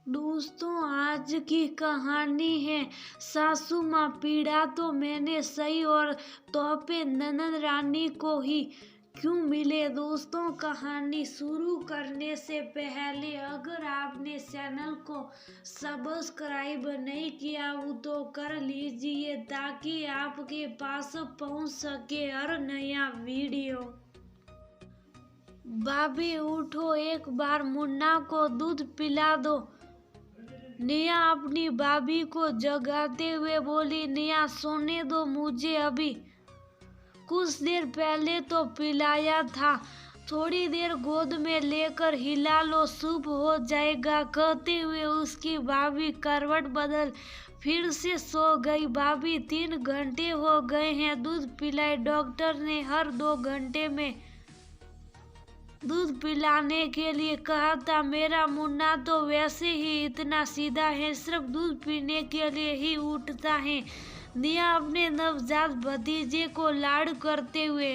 दोस्तों, आज की कहानी है सासू माँ पीड़ा तो मैंने सही और तोहफे ननद रानी को ही क्यों मिले। दोस्तों, कहानी शुरू करने से पहले अगर आपने चैनल को सब्सक्राइब नहीं किया हो तो कर लीजिए ताकि आपके पास पहुंच सके हर नया वीडियो। भाभी उठो, एक बार मुन्ना को दूध पिला दो। नेहा अपनी भाभी को जगाते हुए बोली, नेहा सोने दो मुझे अभी, कुछ देर पहले तो पिलाया था, थोड़ी देर गोद में लेकर हिला लो, शुभ हो जाएगा। कहते हुए उसकी भाभी करवट बदल फिर से सो गई। भाभी 3 घंटे हो गए हैं दूध पिलाए, डॉक्टर ने हर 2 घंटे में दूध पिलाने के लिए कहा था। मेरा मुन्ना तो वैसे ही इतना सीधा है, सिर्फ दूध पीने के लिए ही उठता है। नेहा अपने नवजात भतीजे को लाड करते हुए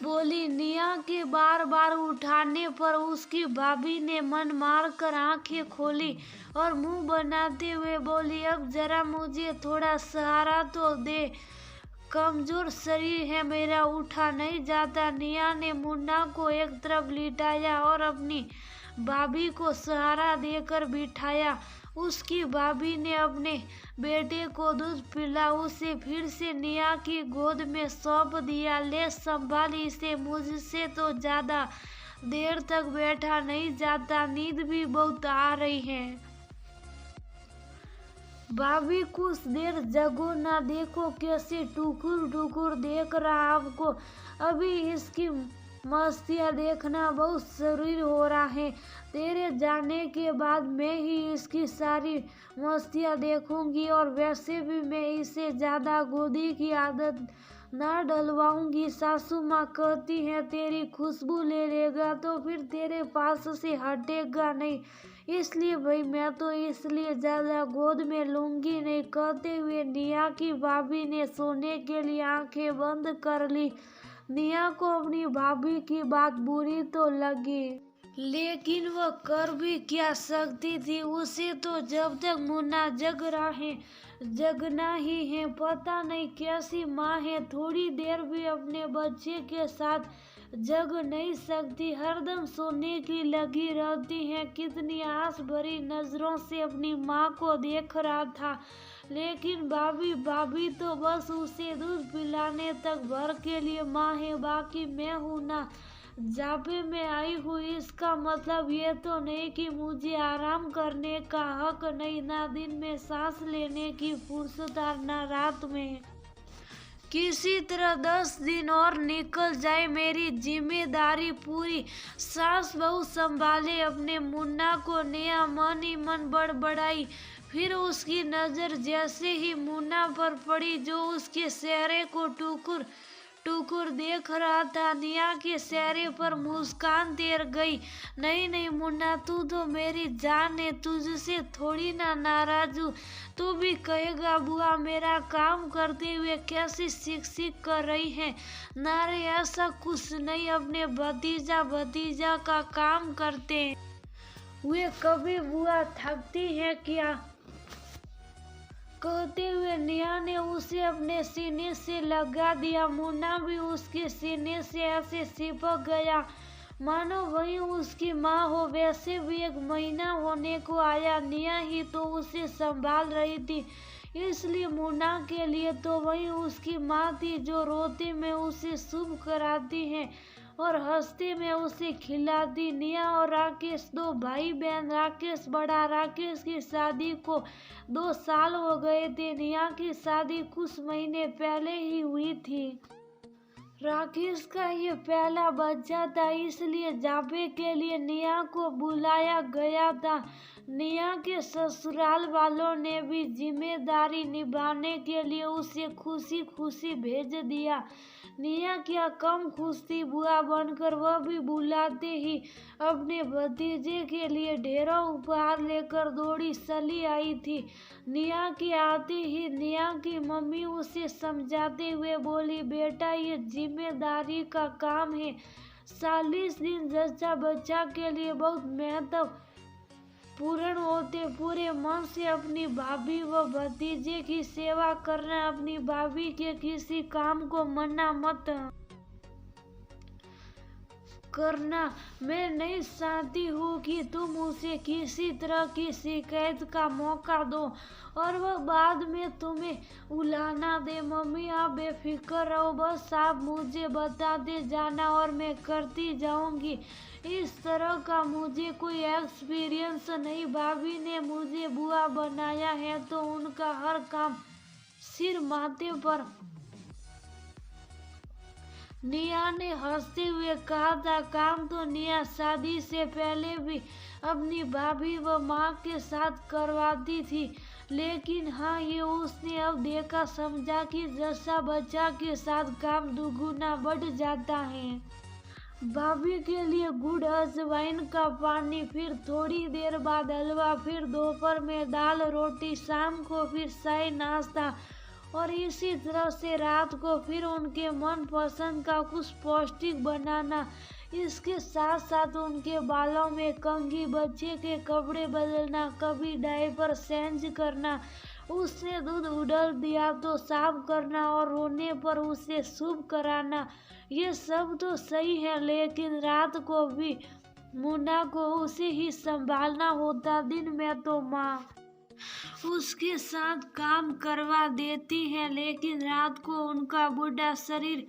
बोली। नेहा के बार बार उठाने पर उसकी भाभी ने मन मार कर आंखें खोली और मुंह बनाते हुए बोली, अब जरा मुझे थोड़ा सहारा तो दे, कमजोर शरीर है मेरा, उठा नहीं जाता। नेहा ने मुन्ना को एक तरफ लिटाया और अपनी भाभी को सहारा देकर बिठाया। उसकी भाभी ने अपने बेटे को दूध पिला उसे फिर से नेहा की गोद में सौंप दिया। ले संभाल इसे, मुझसे तो ज्यादा देर तक बैठा नहीं जाता, नींद भी बहुत आ रही है। भाभी कुछ देर जगो ना, देखो कैसे टुकुर टुकुर देख रहा आपको, अभी इसकी मस्तियाँ देखना बहुत जरूरी हो रहा है। तेरे जाने के बाद मैं ही इसकी सारी मस्तियाँ देखूंगी और वैसे भी मैं इसे ज्यादा गोदी की आदत ना डलवाऊंगी। सासू माँ कहती है तेरी खुशबू ले लेगा तो फिर तेरे पास से हटेगा नहीं, इसलिए भाई मैं तो इसलिए ज्यादा गोद में लूंगी नहीं। कहते हुए नेहा की भाभी ने सोने के लिए आंखें बंद कर ली। नेहा को अपनी भाभी की बात बुरी तो लगी, लेकिन वह कर भी क्या सकती थी। उसे तो जब तक मुन्ना जग रहा है जगना ही है। पता नहीं कैसी माँ है, थोड़ी देर भी अपने बच्चे के साथ जग नहीं सकती, हरदम सोने की लगी रहती है। कितनी आस भरी नजरों से अपनी माँ को देख रहा था, लेकिन भाभी तो बस उसे दूध पिलाने तक भर के लिए माँ है, बाकी मैं हूँ ना। जापे में आई हूँ इसका मतलब ये तो नहीं कि मुझे आराम करने का हक नहीं, ना दिन में सांस लेने की फुर्सत और ना रात में। किसी तरह 10 दिन और निकल जाए, मेरी जिम्मेदारी पूरी सास बहू संभाले अपने मुन्ना को। नेहा मन ही मन बड़बड़ाई। फिर उसकी नजर जैसे ही मुन्ना पर पड़ी जो उसके चेहरे को टुकुर टुकुर देख रहा था, नेहा के चेहरे पर मुस्कान तैर गई। नहीं नहीं मुन्ना, तू तो मेरी जान है, तुझसे थोड़ी ना नाराज हूँ। तू भी कहेगा बुआ मेरा काम करते हुए कैसे सीख कर रही है। नारे ऐसा कुछ नहीं, अपने भतीजा का काम करते हुए कभी बुआ थकती है क्या। कहते हुए नेहा ने उसे अपने सीने से लगा दिया। मुन्ना भी उसके सीने से ऐसे चिपक गया मानो वही उसकी माँ हो। वैसे भी 1 महीना होने को आया, नेहा ही तो उसे संभाल रही थी, इसलिए मुन्ना के लिए तो वही उसकी माँ थी जो रोते में उसे शुभ कराती है और हंसते में उसे खिलाती। नेहा और राकेश 2 भाई बहन। राकेश बड़ा। राकेश की शादी को 2 साल हो गए थे। नेहा की शादी कुछ महीने पहले ही हुई थी। राकेश का ये पहला बच्चा था, इसलिए जापे के लिए नेहा को बुलाया गया था। नेहा के ससुराल वालों ने भी जिम्मेदारी निभाने के लिए उसे खुशी खुशी भेज दिया। नेहा क्या कम खुश थी, बुआ बनकर वह भी बुलाते ही अपने भतीजे के लिए ढेरों उपहार लेकर दौड़ी चली आई थी। नेहा के आते ही नेहा की मम्मी उसे समझाते हुए बोली, बेटा ये जिम्मेदारी का काम है, 40 दिन जच्चा बच्चा के लिए बहुत महत्व पूर्ण होते पूरे मन से अपनी भाभी व भतीजे की सेवा करना। अपनी भाभी के किसी काम को मना मत करना। मैं नहीं चाहती हूँ कि तुम उसे किसी तरह की शिकायत का मौका दो और वह बाद में तुम्हें उलाहना दे। मम्मी आप बेफिक्र रहो, बस आप मुझे बताते जाना और मैं करती जाऊंगी। इस तरह का मुझे कोई एक्सपीरियंस नहीं। भाभी ने मुझे बुआ बनाया है तो उनका हर काम सिर माथे पर। निया ने हंसते हुए कहा था, काम तो निया शादी से पहले भी अपनी भाभी व माँ के साथ करवाती थी, लेकिन हाँ ये उसने अब देखा समझा कि जैसा बच्चा के साथ काम दुगुना बढ़ जाता है। भाभी के लिए गुड़ अजवाइन का पानी, फिर थोड़ी देर बाद हलवा, फिर दोपहर में दाल रोटी, शाम को फिर चाय नाश्ता और इसी तरह से रात को फिर उनके मन पसंद का कुछ पौष्टिक बनाना। इसके साथ साथ उनके बालों में कंघी, बच्चे के कपड़े बदलना, कभी डायपर चेंज करना, उसने दूध उड़ल दिया तो साफ करना और रोने पर उसे शुभ कराना। ये सब तो सही है, लेकिन रात को भी मुन्ना को उसे ही संभालना होता। दिन में तो माँ उसके साथ काम करवा देती है, लेकिन रात को उनका बूढ़ा शरीर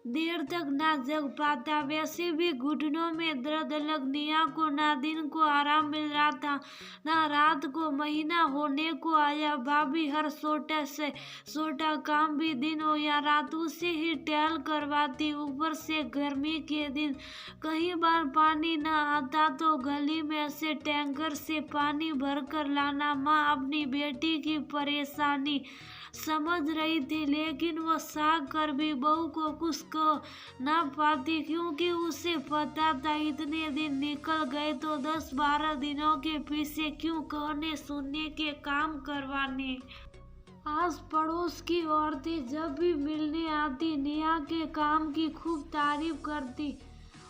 देर तक ना जग पाता। वैसे भी घुटनों में दर्द लग निया को ना दिन को आराम मिल रहा था ना रात को। महीना होने को आया, भाभी हर छोटा से छोटा काम भी दिन हो या रात उसे ही टहल करवाती। ऊपर से गर्मी के दिन कई बार पानी न आता तो गली में से टैंकर से पानी भर कर लाना। माँ अपनी बेटी की परेशानी समझ रही थी, लेकिन वो साग कर भी बहू को कुछ कह ना पाती, क्योंकि उसे पता था इतने दिन निकल गए तो 10-12 दिनों के पीछे क्यों कहने सुनने के काम करवाने। आस पड़ोस की औरतें जब भी मिलने आती निया के काम की खूब तारीफ करती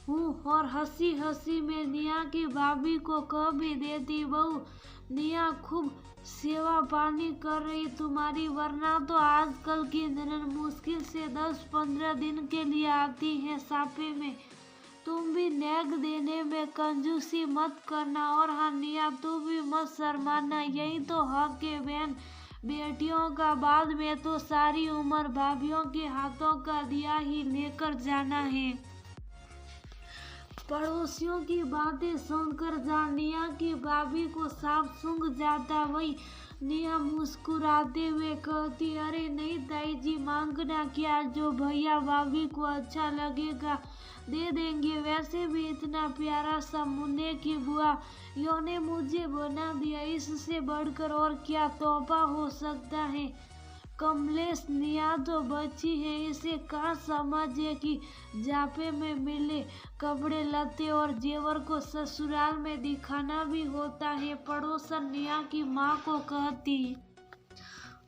हूँ और हंसी हंसी में निया की भाभी को कह भी देती, बहू निया खूब सेवा पानी कर रही तुम्हारी, वरना तो आजकल की ननद मुश्किल से 10-15 दिन के लिए आती है सापे में। तुम भी नेक देने में कंजूसी मत करना और हाँ निया तू भी मत शर्माना, यही तो हक के बहन बेटियों का। बाद में तो सारी उम्र भाभीियों के हाथों का दिया ही लेकर जाना है। पड़ोसियों की बातें सुनकर जहाँ निया की भाभी को साफ सूंघ जाता, वही निया मुस्कुराते हुए कहती, अरे नहीं ताई जी, मांगना क्या, जो भैया भाभी को अच्छा लगेगा दे देंगे। वैसे भी इतना प्यारा सा मुन्ने की बुआ यो ने मुझे बना दिया, इससे बढ़कर और क्या तोहफा हो सकता है। कमलेश निया तो बच्ची है, इसे कहाँ समझे कि जापे में मिले कपड़े लत्ते और जेवर को ससुराल में दिखाना भी होता है। पड़ोसन निया की माँ को कहती,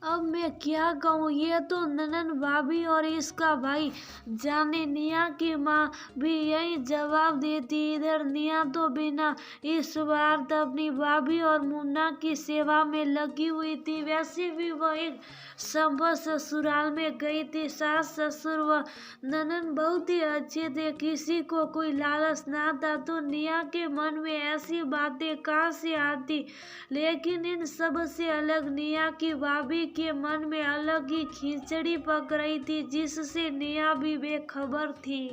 अब मैं क्या कहूँ, ये तो ननद भाभी और इसका भाई जाने। निया की माँ भी यही जवाब देती। इधर निया तो बिना इस बार अपनी भाभी और मुन्ना की सेवा में लगी हुई थी। वैसे भी वह एक संभव ससुराल में गई थी। सास ससुर व ननद बहुत ही अच्छे थे, किसी को कोई लालच ना था, तो निया के मन में ऐसी बातें कहाँ से आती। लेकिन इन सब से अलग निया की भाभी के मन में अलग ही खिचड़ी पक रही थी, जिससे निया भी बेखबर थी।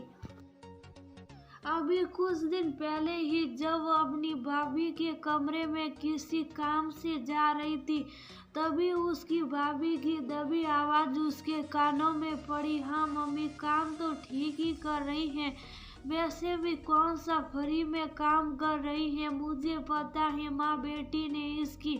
अभी कुछ दिन पहले ही जब वो अपनी भाभी के कमरे में किसी काम से जा रही थी, तभी उसकी भाभी की दबी आवाज उसके कानों में पड़ी, हाँ मम्मी काम तो ठीक ही कर रही हैं, वैसे भी कौन सा फ्री में काम कर रही है, मुझे पता है माँ बेटी ने इसकी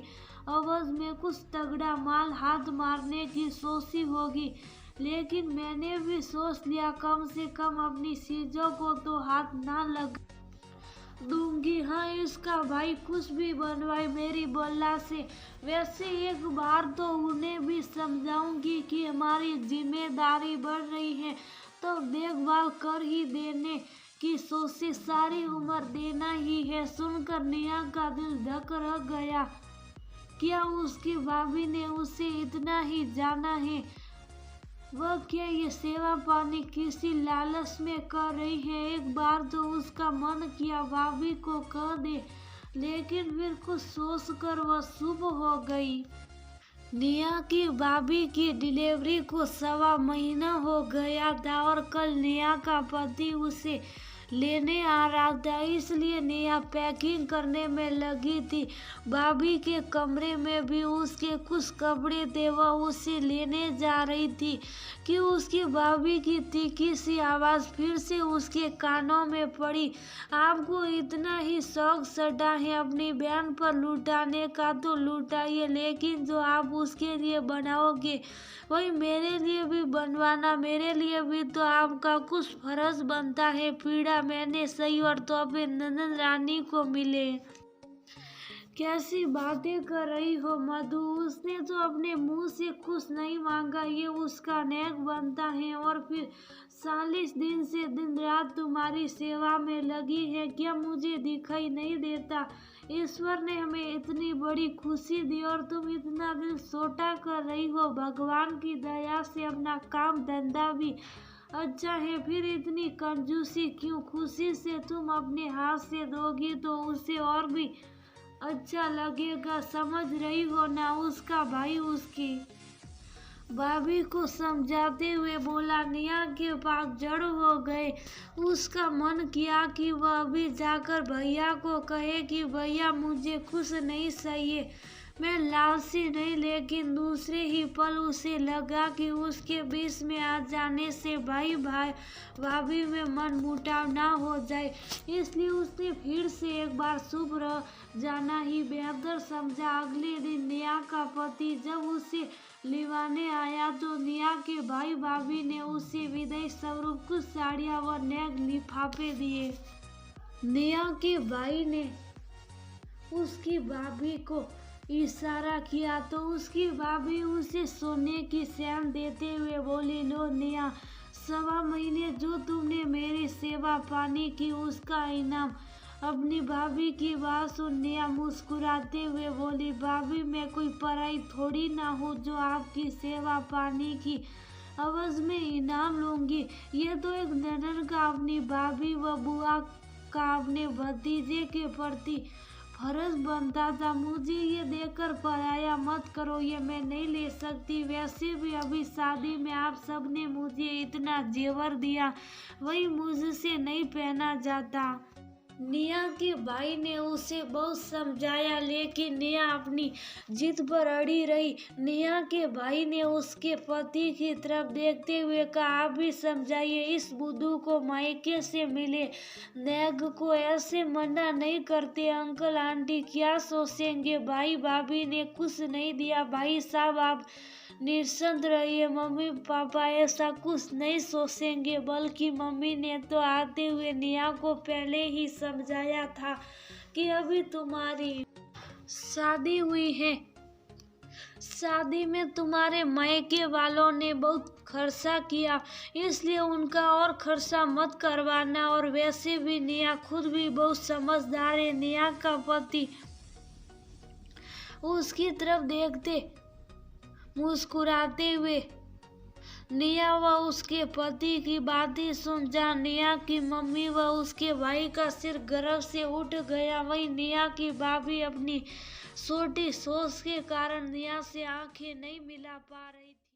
आवाज में कुछ तगड़ा माल हाथ मारने की सोची होगी, लेकिन मैंने भी सोच लिया कम से कम अपनी चीजों को तो हाथ ना लग दूंगी। हाँ इसका भाई कुछ भी बनवाए मेरी बोला से। वैसे एक बार तो उन्हें भी समझाऊंगी कि हमारी जिम्मेदारी बढ़ रही है तो देखभाल कर ही देने की सोच से सारी उम्र देना ही है। सुनकर नेहा का दिल धक रह गया। क्या उसकी भाभी ने उसे इतना ही जाना है? वह क्या ये सेवा पानी किसी लालच में कर रही है? एक बार तो उसका मन किया भाभी को कह दे, लेकिन फिर कुछ सोचकर वह चुप हो गई। नेहा की भाभी की डिलीवरी को 1.25 महीना हो गया था और कल नेहा का पति उसे लेने आ रहा था, इसलिए नेहा पैकिंग करने में लगी थी। भाभी के कमरे में भी उसके कुछ कपड़े थे, वह उसे लेने जा रही थी कि उसकी भाभी की तीखी सी आवाज़ फिर से उसके कानों में पड़ी। आपको इतना ही शौक चढ़ा है अपनी बहन पर लुटाने का तो लुटाइए, लेकिन जो आप उसके लिए बनाओगे वही मेरे लिए भी बनवाना। मेरे लिए भी तो आपका कुछ फर्ज बनता है। पीड़ा मैंने सही और तोहफे नंदन रानी को मिले। कैसी बातें कर रही हो मधु? उसने तो अपने मुंह से कुछ नहीं मांगा, ये उसका नेक बनता है। और फिर 40 दिन से दिन रात तुम्हारी सेवा में लगी है, क्या मुझे दिखाई नहीं देता? ईश्वर ने हमें इतनी बड़ी खुशी दी और तुम इतना दिल छोटा कर रही हो। भगवान की दया से अपना काम धंधा भी अच्छा है, फिर इतनी कंजूसी क्यों? खुशी से तुम अपने हाथ से दोगी तो उसे और भी अच्छा लगेगा, समझ रही हो ना? उसका भाई उसकी भाभी को समझाते हुए बोला। नेहा के पास जड़ हो गए। उसका मन किया कि वह अभी जाकर भैया को कहे कि भैया मुझे कुछ नहीं चाहिए, मैं लालची नहीं। लेकिन दूसरे ही पल उसे लगा कि उसके बीच में आ जाने से भाई भाभी में मन मुटाव ना हो जाए, इसलिए उसने फिर से एक बार चुप रह जाना ही बेहतर समझा। अगले दिन नेहा का पति जब उसे लिवाने आया तो नेहा के भाई भाभी ने उसे विदाई स्वरूप कुछ साड़ियाँ व नेक लिफाफे दिए। नेहा के भाई ने उसकी भाभी को इशारा किया तो उसकी भाभी उसे सोने की चैन देते हुए बोली, लो नेहा, 1.25 महीने जो तुमने मेरी सेवा पानी की उसका इनाम। अपनी भाभी की बात सुन नेहा मुस्कुराते हुए बोली, भाभी मैं कोई पराई थोड़ी ना हूँ जो आपकी सेवा पानी की अवज में इनाम लूंगी। ये तो एक ननद का अपनी भाभी व बुआ का अपने भतीजे के प्रति फर्ज बनता था। मुझे ये देकर पराया मत करो, ये मैं नहीं ले सकती। वैसे भी अभी शादी में आप सबने मुझे इतना जेवर दिया, वही मुझसे नहीं पहना जाता। नेहा के भाई ने उसे बहुत समझाया, लेकिन नेहा अपनी जिद पर अड़ी रही। नेहा के भाई ने उसके पति की तरफ देखते हुए कहा, आप भी समझाइए, इस बुद्धू को मायके से मिले नेग को ऐसे मना नहीं करते। अंकल आंटी क्या सोचेंगे? भाई भाभी ने कुछ नहीं दिया। भाई साहब आप निश्चिंत रहिए, मम्मी पापा ऐसा कुछ नहीं सोचेंगे। बल्कि मम्मी ने तो आते हुए नेहा को पहले ही समझाया था कि अभी तुम्हारी शादी हुई है, शादी में तुम्हारे मायके वालों ने बहुत खर्चा किया, इसलिए उनका और खर्चा मत करवाना। और वैसे भी नेहा खुद भी बहुत समझदार है। नेहा का पति उसकी तरफ देखते मुस्कुराते हुए नेहा व उसके पति की बातें सुन जा नेहा की मम्मी व उसके भाई का सिर गर्व से उठ गया। वहीं नेहा की भाभी अपनी छोटी सोच के कारण नेहा से आंखें नहीं मिला पा रही थी।